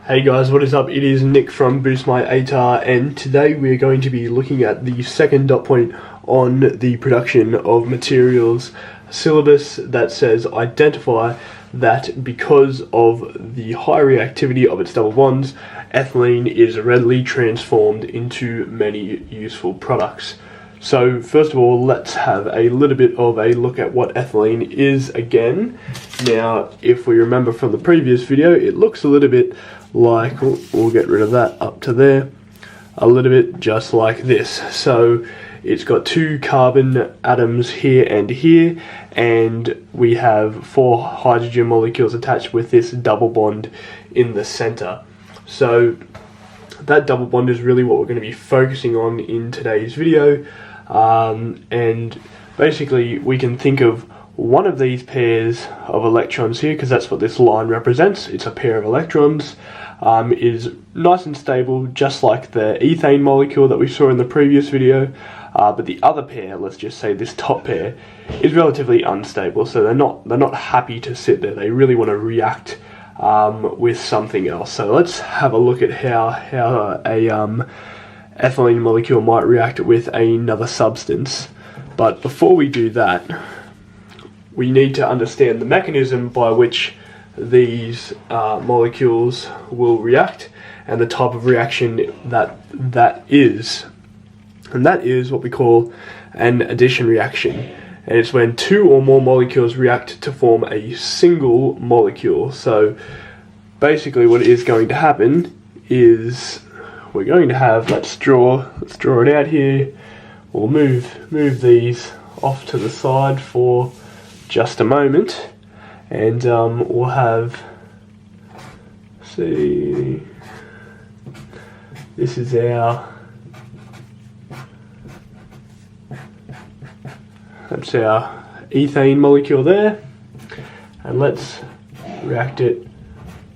Hey guys, what is up? It is Nick from Boost My ATAR, and today we are going to be looking at the second dot point on the production of materials syllabus that says identify that because of the high reactivity of its double bonds, ethylene is readily transformed into many useful products. So first of all, let's have a little bit of a look at what ethylene is again. Now, if we remember from the previous video, it looks a little bit like, we'll get rid of that up to there, a little bit just like this. So it's got two carbon atoms here, and we have 4 hydrogen molecules attached with this double bond in the center. So that double bond is really what we're going to be focusing on in today's video. And basically we can think of one of these pairs of electrons here, because that's what this line represents. It's a pair of electrons, is nice and stable, just like the ethane molecule that we saw in the previous video, but the other pair, let's just say this top pair, is relatively unstable. So they're not happy to sit there. They really want to react with something else. So let's have a look at how a ethylene molecule might react with another substance. But before we do that, we need to understand the mechanism by which these molecules will react and the type of reaction that is. And that is what we call an addition reaction. And it's when 2 or more molecules react to form a single molecule. So basically what is going to happen is we're going to have, let's draw it out here. We'll move these off to the side for just a moment, and we'll have, see, this is that's our ethane molecule there, and let's react it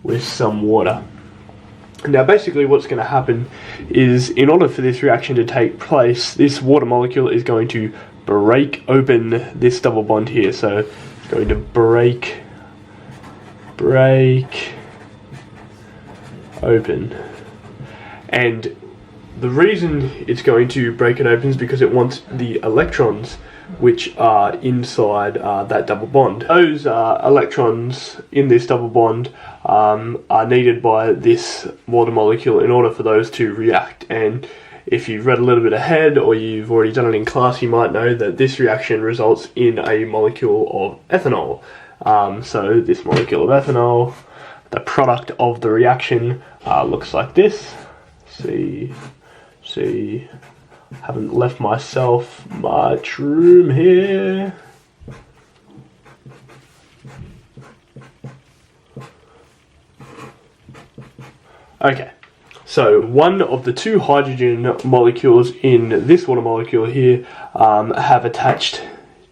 with some water. Now basically what's going to happen is, in order for this reaction to take place, this water molecule is going to break open this double bond here. So it's going to break open. And the reason it's going to break it open is because it wants the electrons which are inside that double bond. Those electrons in this double bond are needed by this water molecule in order for those to react. And if you've read a little bit ahead, or you've already done it in class, you might know that this reaction results in a molecule of ethanol. So this molecule of ethanol, the product of the reaction, looks like this. See, haven't left myself much room here. Okay, so one of the 2 hydrogen molecules in this water molecule here have attached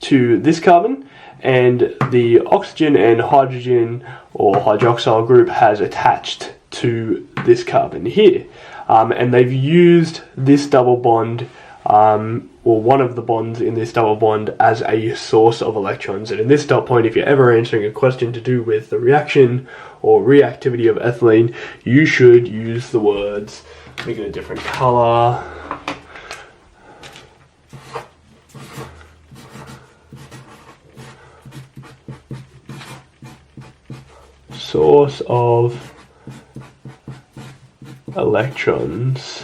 to this carbon, and the oxygen and hydrogen or hydroxyl group has attached to this carbon here. And they've used this double bond, or one of the bonds in this double bond, as a source of electrons. And in this dot point, if you're ever answering a question to do with the reaction or reactivity of ethylene, you should use the words, make it a different color, source of electrons.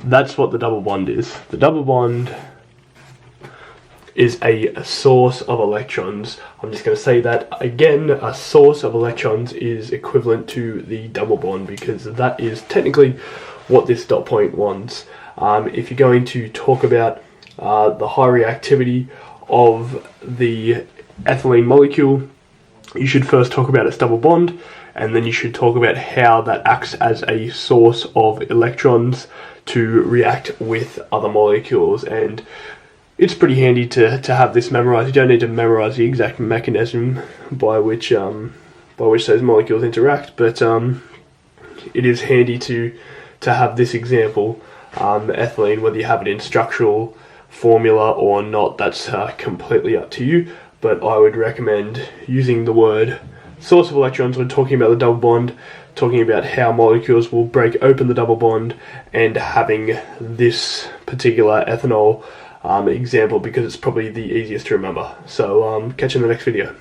That's what the double bond is. The double bond is a source of electrons. I'm just going to say that again, a source of electrons is equivalent to the double bond, because that is technically what this dot point wants. If you're going to talk about the high reactivity of the ethylene molecule, you should first talk about its double bond, and then you should talk about how that acts as a source of electrons to react with other molecules. And it's pretty handy to have this memorized. You don't need to memorize the exact mechanism by which those molecules interact, but it is handy to have this example, ethylene. Whether you have it in structural formula or not, that's completely up to you, but I would recommend using the word source of electrons, we're talking about the double bond, talking about how molecules will break open the double bond, and having this particular ethanol example because it's probably the easiest to remember. So catch you in the next video.